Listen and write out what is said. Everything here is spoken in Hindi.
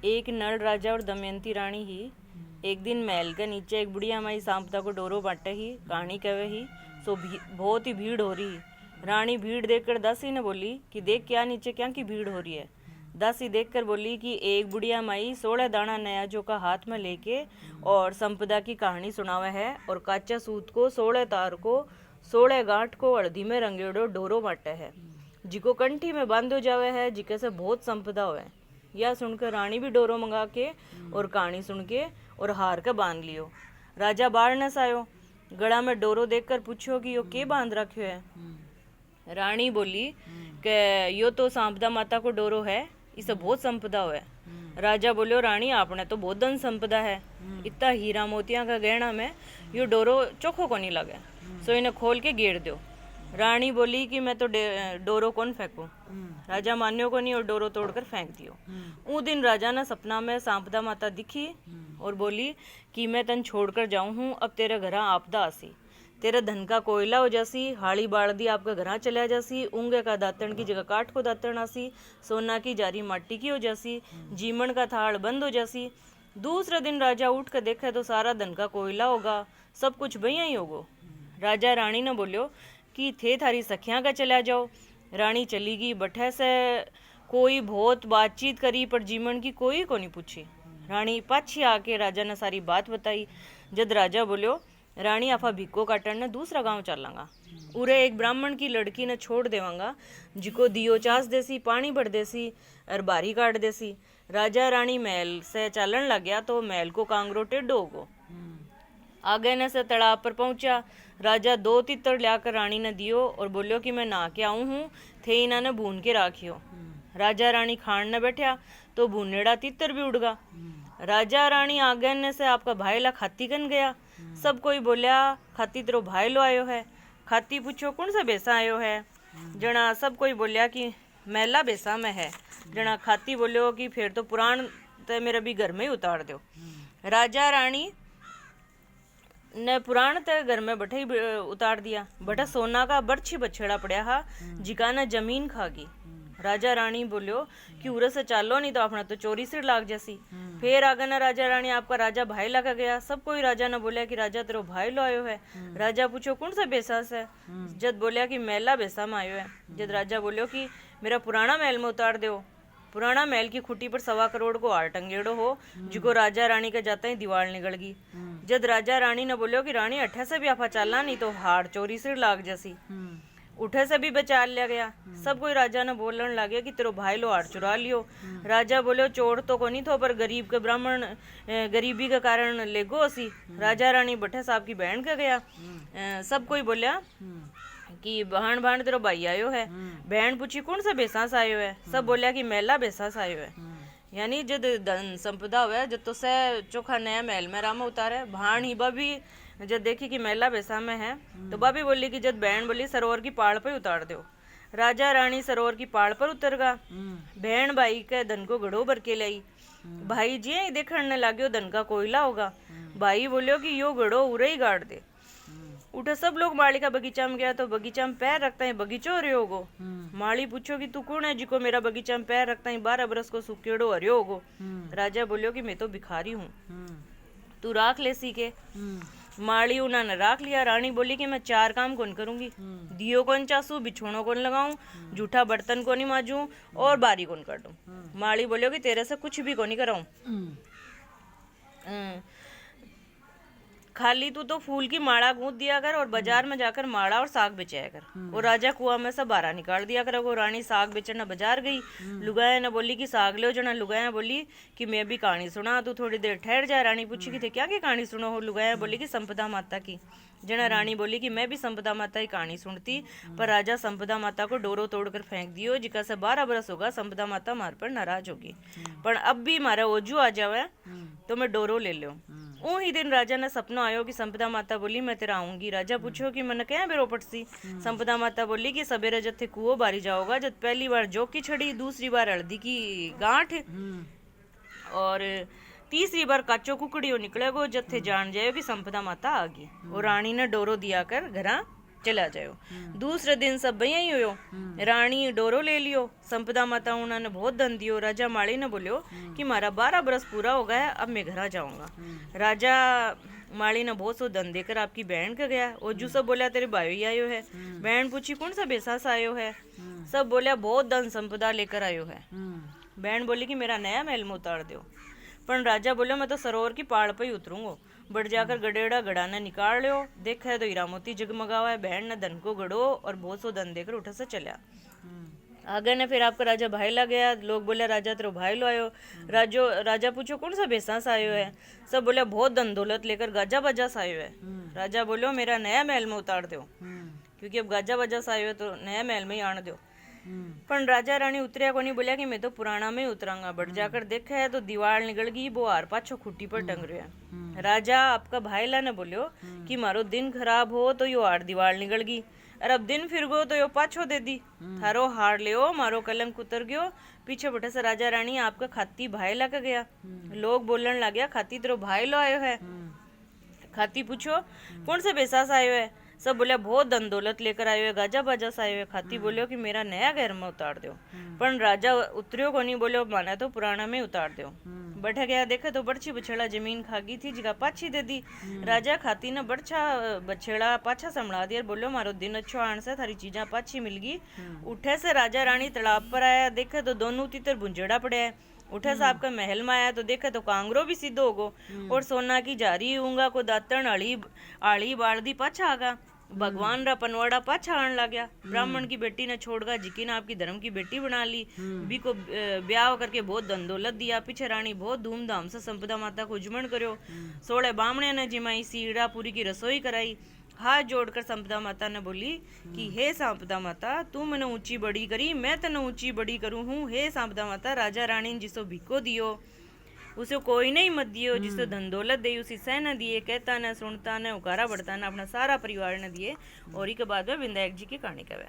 एक नल राजा और दमयंती रानी ही एक दिन महल के नीचे एक बुढ़िया माई सांपदा को डोरो बांटे ही कहानी कहे ही सो बहुत ही भीड़ हो रही। रानी भीड़ देखकर दासी ने बोली कि देख क्या नीचे क्या की भीड़ हो रही है। दासी देखकर बोली कि एक बुढ़िया माई 16 दाना नयाजों का हाथ में लेके और संपदा की कहानी सुनावे है और कच्चा सूत को 16 तार को 16 गांठ को हल्दी में रंगेड़ो डोरो बांटे है जिको कंठी में बांधो जावे है जिके से बहुत संपदा होवे। यह सुनकर रानी भी डोरो मंगा के और कहानी सुन के और हार के बांध लियो। राजा बाहर न आयो, गड़ा में डोरो देखकर पूछो कि यो के बांध रखियो है। रानी बोली कि यो तो सांपदा माता को डोरो है, इसे बहुत संपदा है। राजा बोलियो रानी आपने तो बहुत धन संपदा है, इतना हीरा मोतिया का गहना में यो डोरो चोखो को नहीं लगे, सो इन्हें खोल के गेर दो। रानी बोली कि मैं तो डोरो कौन फेंकू। राजा मान्यो को नहीं और डोरो तोड़कर फेंक दियो। उस दिन राजा ने सपना में सांपदा माता दिखी और बोली कि मैं तन छोड़कर जाऊं हूँ, अब तेरे घर आपदा आसी, तेरे धन का कोयला हो जासी, हाड़ी बाड़दी आपका घर चला जासी, ऊंगे का दातन की जगह काठ को दातन आसी, सोना की जारी माटी की हो जासी, जीमन का थाल बंद हो जासी। दूसरे दिन राजा उठ कर देखे तो सारा धन का कोयला होगा, सब कुछ भैया ही होगो। राजा रानी ने बोलियो कि थे थारी सखियां का चला जाओ। रानी चली गई, बठे से कोई बहुत बातचीत करी पर जीवन की कोई को नहीं पूछी। रानी पाछी आके राजा ने सारी बात बताई। जद राजा बोलियो रानी आफा भिक्को काटन ने दूसरा गांव चलांगा, उरे एक ब्राह्मण की लड़की ने छोड़ देवांगा जिको दियो चास देसी, पानी भर देसी और बारी काट देसी। राजा रानी महल से चलन लग गया तो महल को कांगरो टेढ़ो होगो। आगे ने से तालाब पर पहुंचा। राजा 2 तितर लाकर रानी ने दियो और बोलियो कि मैं नहा के आऊं हूँ, थे इन्होंने भून के राखियो। राजा रानी खान न बैठा तो भूनेड़ा तितर भी उड़ गया। राजा रानी आगे ने से आपका भाई ला खाती कन गया। सब कोई बोलिया खाती तेरो भाई लो आयो है। खाती पूछो कौन सा बेसा आयो है। जना सब कोई बोलिया कि मैला बेसा में है। जना खाती बोलियो कि फिर तो पुराण ते मेरे भी घर में ही उतार दो। राजा रानी ने पुराण ते घर में बैठे ही उतार दिया। बटा सोना का बरछी बछड़ा पड़ा हा जिका ने जमीन खागी। राजा रानी बोलियो कि उरे से चालो नहीं तो अपना तो चोरी सिर लाग जैसी। फिर आगे ना राजा रानी आपका राजा भाई लगा गया। सब कोई राजा ने बोलिया कि राजा तेरो भाई लो आयो है। राजा पूछो कौन सा बेसा से। जद बोलिया कि मैला बेसा में आयो है। जद राजा बोलियो कि मेरा पुराना महल में उतार दो। पुराना महल की खुटी पर 1.25 करोड़ को हार टंगेड़ो हो जिको राजा रानी के जाता ही दीवार निकल गई। जद राजा रानी ने बोलियो कि रानी अठे से भी आपा चलना नहीं तो हार चोरी सिर लाग जैसी। उठे से भी बचा लिया गया। सब कोई राजा ने बोलन लगे कि तेरो भाई लो हार चुरा लियो। राजा बोलियो चोर तो को नहीं थो पर गरीब के ब्राह्मण गरीबी के कारण ले गो सी। राजा रानी बठे साहब की बहन के गया। सब कोई बोलिया कि बहन बहन तेरो भाई आयो है। बहन पूछी कौन सा बेसास आयो है। सब बोलिया कि मेला बेसास आयो है। यानी जद धन संपदा हुआ जब तो से चोखा नया महल में रामा उतारे। भाण ही बाबी जब देखी कि मेला बेसा में है तो बाबी बोली कि जब बहन बोली सरोवर की पाड़ पर उतार दो। राजा रानी सरोवर की पाड़ पर उतर गा। बहन भाई के धन को घड़ो भर के लाई। भाई जी देखने लाग्यो धन का कोयला होगा। भाई बोलियो कि यो घड़ो उरे ही गाड़ दे। उठे सब लोग माली का बगीचा में गया तो बगीचा में पैर रखता है बगीचो हरियो होगो। माली पूछो कि तू कौन है जिको मेरा बगीचा में पैर रखता है 12 बरस को सुकेड़ो हरियो होगो। राजा बोलियो कि मैं तो भिखारी हूँ, तू राख ले सी के। माली उन्होंने राख लिया। रानी बोली कि मैं 4 काम कौन करूंगी, दियो कौन चासू, बिछोनो कौन लगाऊं, जूठा बर्तन को नहीं माजूं और बारी कौन कर दूं। माली बोलियो कि तेरे से कुछ भी को नहीं कराऊं, खाली तू तो फूल की माला गूंथ दिया कर और बाजार में जाकर माला और साग बेचाया कर। और राजा कुआ में से बारह निकाल दिया कर। वो रानी साग बेचना बाजार गई। लुगाया ने बोली कि साग लो। जना लुगाया बोली कि मैं भी कहानी सुना, तू थोड़ी देर ठहर जा। रानी पूछी कि थे क्या की कहानी सुनो हो। लुगाया बोली कि संपदा माता की। जना रानी बोली कि मैं भी संपदा माता की कहानी सुनती पर राजा संपदा माता को डोरो तोड़कर फेंक दियो जिका से 12 बरस होगा संपदा माता मार पर नाराज होगी। पर अब भी मारा ओजू आ जावे तो मैं डोरो ले लो। ही दिन राजा ने सपना आयो कि संपदा माता बोली मैं तेरा आऊंगी। राजा पूछो कि मन क्या बेरो पटसी। संपदा माता बोली कि सबेरे जब थे कुओं बारी जाओगा, जब पहली बार जोक की छड़ी, दूसरी बार हल्दी की गांठ और तीसरी बार काचो कुकड़ियों निकलेगो, जब थे जान जाए कि संपदा माता आ गई। और रानी ने डोरो दिया कर घरा चला जायो। दूसरे दिन सब यही हुयो, रानी डोरो ले लियो। संपदा माता उन्होंने बहुत धन दियो। राजा माली ने बोलियो कि मारा 12 बरस पूरा हो गया, अब मैं घर जाऊंगा। राजा माली ने बहुत सो धन देकर आपकी बहन का गया। और जो सब बोला तेरे भाई ही आयो है। बहन पूछी कौन सा बेसास आयो है। सब बोला बहुत धन संपदा लेकर आयो है। बहन बोली कि मेरा नया महल में उतार दो। पर राजा बोलो मैं तो सरोवर की पहाड़ पर ही उतरूंगा। बढ़ जाकर गडेड़ा गड़ाना निकाल लियो। देखा है तो हीरा मोती जगमगावा है। बहन ने धन को गड़ो और बहुत सो धन देकर उठा से चला। आगे ने फिर आपका राजा भाई ला गया। लोग बोले राजा तेरो भाई लो आयो। राजा पूछो कौन सा बेसास आयो है। सब बोले बहुत धन दौलत लेकर गाजा बजास आयो है। राजा बोलो मेरा नया महल में उतार दो, क्योंकि अब गाजा बजास आयो है तो नया महल में ही आन दो। पर राजा रानी उतरिया को नहीं, बोलिया कि मैं तो पुराना में ही उतरांगा। बढ़ जाकर देखा है तो दीवार निकल गई। वो हार पाछो खुट्टी पर टंग रहा है। राजा आपका भाई ला ने बोलियो कि मारो दिन खराब हो तो यो हार दीवार निकल गई, और अब दिन फिर गो तो यो पाछो दे दी। थारो हार लियो, मारो कलंक उतर गयो। पीछे बैठे से राजा रानी आपका खाती भाई ला के गया। लोग बोलने लग गया खाती तेरो भाई लो आयो है। खाती पूछो कौन से बेसास आयो है। सब बोले बहुत धन दौलत लेकर आयो है, गाजा बाजा से आयो है। खाती बोलियो कि मेरा नया घर में उतार दो। पर राजा उतरियो को नहीं, बोलियो माना तो पुराना में उतार दो। बैठा गया देखा तो बड़छी बछेड़ा जमीन खा गई थी, जगह पाछी दे दी। राजा खाती ने बड़छा बछेड़ा पाछा संभला दिया। बोलो मारो दिन अच्छो आन से थारी चीजा पाछी मिल गई। उठे से राजा रानी तालाब पर आया। देखा तो दोनों तीतर बुंजेड़ा पड़े है। उठे से आपका महल में आया तो देखा तो कांगरो भी सीधो हो गो और सोना की जारी ऊंगा को दातन आड़ी बालदी पाछा आगा। भगवान रा पनवाड़ा पाछा आन लग गया। ब्राह्मण की बेटी ने छोड़गा जिकी ने आपकी धर्म की बेटी बना ली। बी को ब्याह करके बहुत धन दौलत दिया। पीछे रानी बहुत धूमधाम से संपदा माता को उजमण करो। 16 बामणे ने जिमाई सीड़ा पूरी की रसोई कराई। हाथ जोड़कर संपदा माता ने बोली कि हे संपदा माता तू मैंने ऊंची बड़ी करी, मैं तेने ऊंची बड़ी करूं हूँ। हे संपदा माता राजा रानी जिसो भिको दियो उसे कोई नहीं मत दियो, जिसो धन दौलत दे उसी सह न दिए। कहता न सुनता न उकारा बढ़ता न अपना सारा परिवार न दिए। और के बाद में विनायक जी की कहानी कहे।